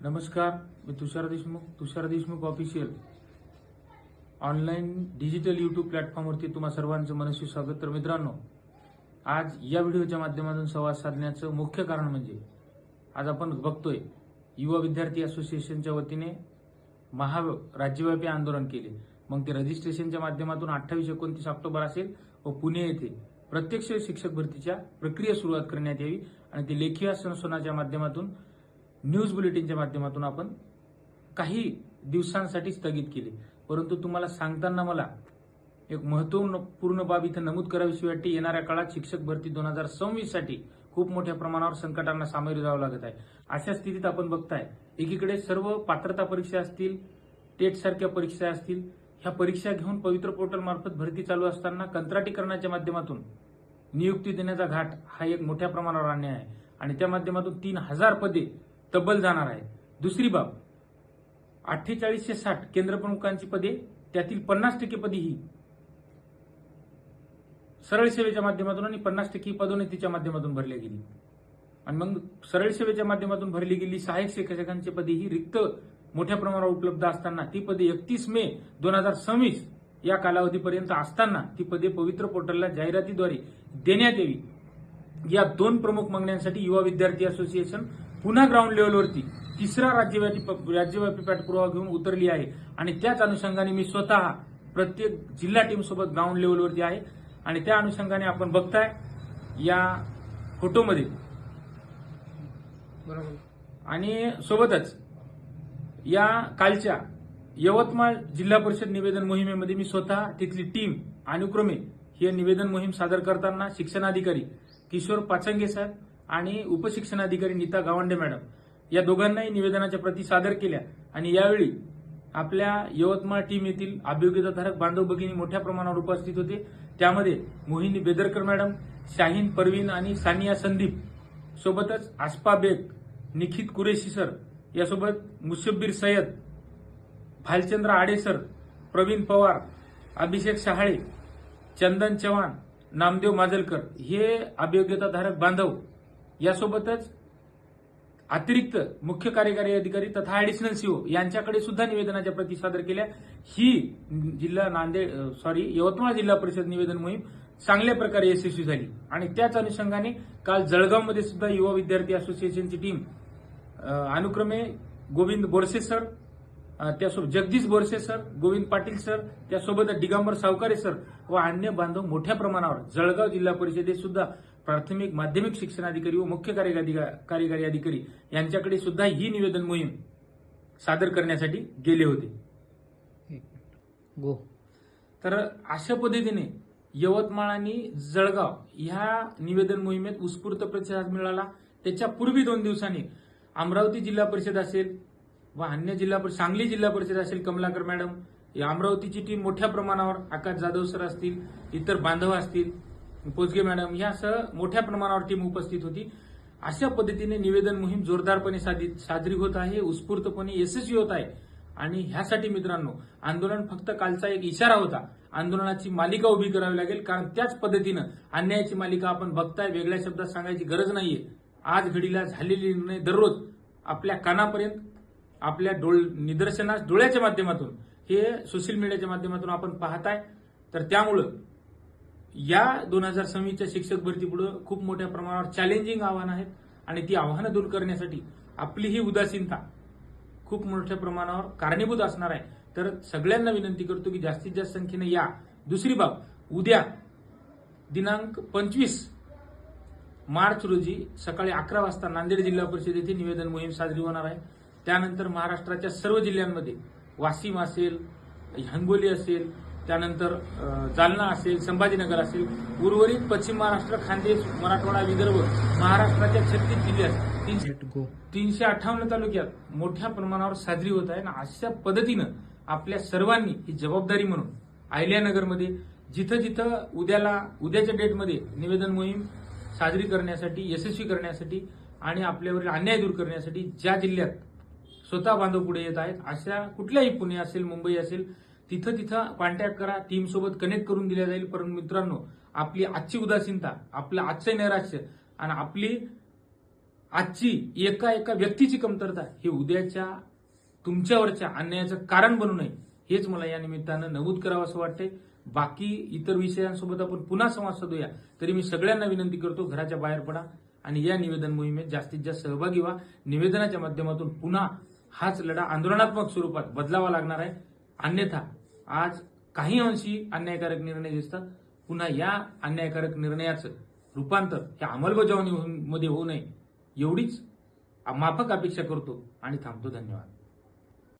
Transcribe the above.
नमस्कार, मी Tushar Deshmukh official online digital YouTube प्लॅटफॉर्मवरती तुम्हा सर्वांचं मनस्वी स्वागत। तर मित्रांनो, आज या व्हिडिओच्या माध्यमातून संवाद साधण्याचं मुख्य कारण म्हणजे आज आपण बघतोय युवा विद्यार्थी असोसिएशनच्या वतीने राज्यव्यापी आंदोलन केले। मग ते रजिस्ट्रेशनच्या माध्यमातून 28-29 ऑक्टोबर असेल व पुणे येथे प्रत्यक्ष शिक्षक भरतीच्या प्रक्रिया सुरुवात करण्यात यावी आणि ते लेखी आश्वासनाच्या माध्यमातून न्यूज बुलेटिनच्या माध्यमातून आपण काही दिवसांसाठी स्थगित केले। परंतु तुम्हाला सांगताना मला एक महत्त्वपूर्ण बाब इथे नमूद करावीशी वाटते। येणाऱ्या काळात शिक्षक भरती 2026 साठी खूप मोठ्या प्रमाणावर संकटांना सामोरे जावं लागत आहे। अशा स्थितीत आपण बघताय एकीकडे सर्व पात्रता परीक्षा असतील, टेट सारख्या परीक्षा असतील, ह्या परीक्षा घेऊन पवित्र पोर्टल मार्फत भरती चालू असताना कंत्राटीकरणाच्या माध्यमातून नियुक्ती देण्याचा घाट हा एक मोठ्या प्रमाणावर अन्याय आहे आणि त्या माध्यमातून 3000 पदे तब्बल जाणार आहे। दुसरी बाब, 4860 केंद्र प्रमुखांची पदे, त्यातील 50% पदे ही सरळ सेवेच्या माध्यमातून आणि 50% पदोन्नतीच्या माध्यमातून भरली गेली आणि मग सरळ सेवेच्या माध्यमातून भरली गेली सहाय्यक शिक्षकांची पदे ही रिक्त मोठ्या प्रमाणावर उपलब्ध असताना ती पदे 31 मे 2026 या कालावधीपर्यंत असताना ती पदे पवित्र पोर्टलला जाहिरातीद्वारे देण्यात यावी। या दोन प्रमुख मागण्यांसाठी युवा विद्यार्थी असोसिएशन पुन्हा ग्राउंड लेवलवरती तिसरा राज्यव्यापी पाठपुरावा घेऊन उतरली आहे आणि त्याच अनुषंगाने मी स्वतः प्रत्येक जिल्हा टीम सोबत ग्राउंड लेवलवरती आहे आणि त्या अनुषंगाने आपण बघताय या फोटोमध्ये बरोबर आणि सोबतच या कालच्या यवतमाळ जिल्हा परिषद निवेदन मोहिमेमध्ये मी स्वतः तिथली टीम अनुक्रमे हे निवेदन मोहीम सादर करताना शिक्षणाधिकारी किशोर पाचंगे साहेब आणि उपशिक्षणाधिकारी नीता गावंडे मॅडम या दोघांनाही निवेदनाच्या प्रती सादर केल्या आणि यावेळी आपल्या यवतमाळ टीम येथील अभियोग्यताधारक बांधव भगिनी मोठ्या प्रमाणावर उपस्थित होते। त्यामध्ये मोहिनी बेदरकर मॅडम, शाहीन परवीन आणि सानिया संदीप, सोबतच आस्पा बेग, निखित कुरेशी सर, यासोबत मुशब्बीर सय्यद, भालचंद्र आडे सर, प्रवीण पवार, अभिषेक शहाळे, चंदन चव्हाण, नामदेव माजलकर हे अभियोग्यताधारक बांधव, यासोबतच अतिरिक्त मुख्य कार्यकारी अधिकारी तथा ऍडिशनल सीओ यांच्याकडे सुद्धा निवेदनाच्या प्रती सादर केल्या। ही यवतमाळ जिल्हा परिषद निवेदन मोहीम चांगल्या प्रकारे यशस्वी झाली आणि त्याच अनुषंगाने काल जळगावमध्ये सुद्धा युवा विद्यार्थी असोसिएशनची टीम अनुक्रमे गोविंद बोरसे सर, त्यासोबत जगदीश बोरसे सर, गोविंद पाटील सर, त्यासोबत दिगंबर सावकारे सर व अन्य बांधव मोठ्या प्रमाणावर जळगाव जिल्हा परिषदेत सुद्धा प्राथमिक माध्यमिक शिक्षणाधिकारी व मुख्य कार्यकारी अधिकारी यांच्याकडे सुद्धा ही निवेदन मोहीम सादर करण्यासाठी गेले होते। तर अशा पद्धतीने यवतमाळ आणि जळगाव ह्या निवेदन मोहिमेत उत्स्फूर्त प्रतिसाद मिळाला। त्याच्या पूर्वी 2 दिवसांनी अमरावती जिल्हा परिषद असेल व अन्य जिल्हा परिषद, सांगली जिल्हा परिषद असेल, कमलाकर मॅडम, अमरावतीची टीम मोठ्या प्रमाणावर, आकाश जाधव सर असतील, इतर बांधव असतील, पोचगे मॅडम यासह मोठ्या प्रमाणावर टीम उपस्थित होती। अशा पद्धतीने निवेदन मोहीम जोरदारपणे साजरी होत आहे, उत्स्फूर्तपणे यशस्वी होत आहे आणि ह्यासाठी मित्रांनो आंदोलन फक्त कालचा एक इशारा होता। आंदोलनाची मालिका उभी करावी लागेल, कारण त्याच पद्धतीनं अन्यायाची मालिका आपण बघताय, वेगळ्या शब्दात सांगायची गरज नाहीये। आज घडीला झालेले निर्णय दररोज आपल्या कानापर्यंत, आपल्या निदर्शनास डोळ्याच्या माध्यमातून, हे सोशल मीडियाच्या माध्यमातून आपण पाहताय। तर त्यामुळं या 2026च्या शिक्षक भरतीपुढे खूप मोठ्या प्रमाणावर चॅलेंजिंग आव्हानं आहेत आणि ती आव्हानं दूर करण्यासाठी आपली ही उदासीनता खूप मोठ्या प्रमाणावर कारणीभूत असणार आहे। तर सगळ्यांना विनंती करतो की जास्तीत जास्त संख्येने या। दुसरी बाब, उद्या दिनांक 25 मार्च रोजी सकाळी 11 वाजता नांदेड जिल्हा परिषद येथे निवेदन मोहीम साजरी होणार आहे। त्यानंतर महाराष्ट्राच्या सर्व जिल्ह्यांमध्ये वाशिम असेल, हिंगोली असेल, त्यानंतर जालना असेल, संभाजीनगर असेल, उर्वरित पश्चिम महाराष्ट्र, खानदेश, मराठवाडा, विदर्भ, महाराष्ट्राच्या 36 जिल्ह्यात 358 तालुक्यात मोठ्या प्रमाणावर साजरी होत आहे। अशा पद्धतीनं आपल्या सर्वांनी ही जबाबदारी म्हणून अहिल्यानगरमध्ये जिथं जिथं उद्याच्या डेटमध्ये निवेदन मोहीम साजरी करण्यासाठी, यशस्वी करण्यासाठी आणि आपल्यावरील अन्याय दूर करण्यासाठी ज्या जिल्ह्यात स्वतः बांधव पुढे येत आहेत, अशा कुठल्याही, पुणे असेल, मुंबई असेल, तिथं कॉन्टॅक्ट करा, टीम सोबत कनेक्ट करून दिल्या जाईल। परंतु मित्रांनो, आपली आजची उदासीनता, आपलं आजचं नैराश्य आणि आपली आजची एका एका व्यक्तीची कमतरता हे उद्याच्या तुमच्यावरच्या अन्यायाचं कारण बनू नये हेच मला या निमित्तानं नमूद करावं असं वाटतंय. बाकी इतर विषयांसोबत आपण पुन्हा संवाद साधूया. तरी मी सगळ्यांना विनंती करतो, घराच्या बाहेर पडा आणि या निवेदन मोहिमेत जास्तीत जास्त सहभागी व्हा. निवेदनाच्या माध्यमातून पुन्हा हाच लढा आंदोलनात्मक स्वरूपात बदलावा लागणार आहे. अन्यथा आज काही अंशी अन्यायकारक निर्णय दिसतात. पुन्हा या अन्यायकारक निर्णयाचं रूपांतर हे अंमलबजावणीमध्ये होऊ नये एवढीच माफक अपेक्षा करतो आणि थांबतो. धन्यवाद.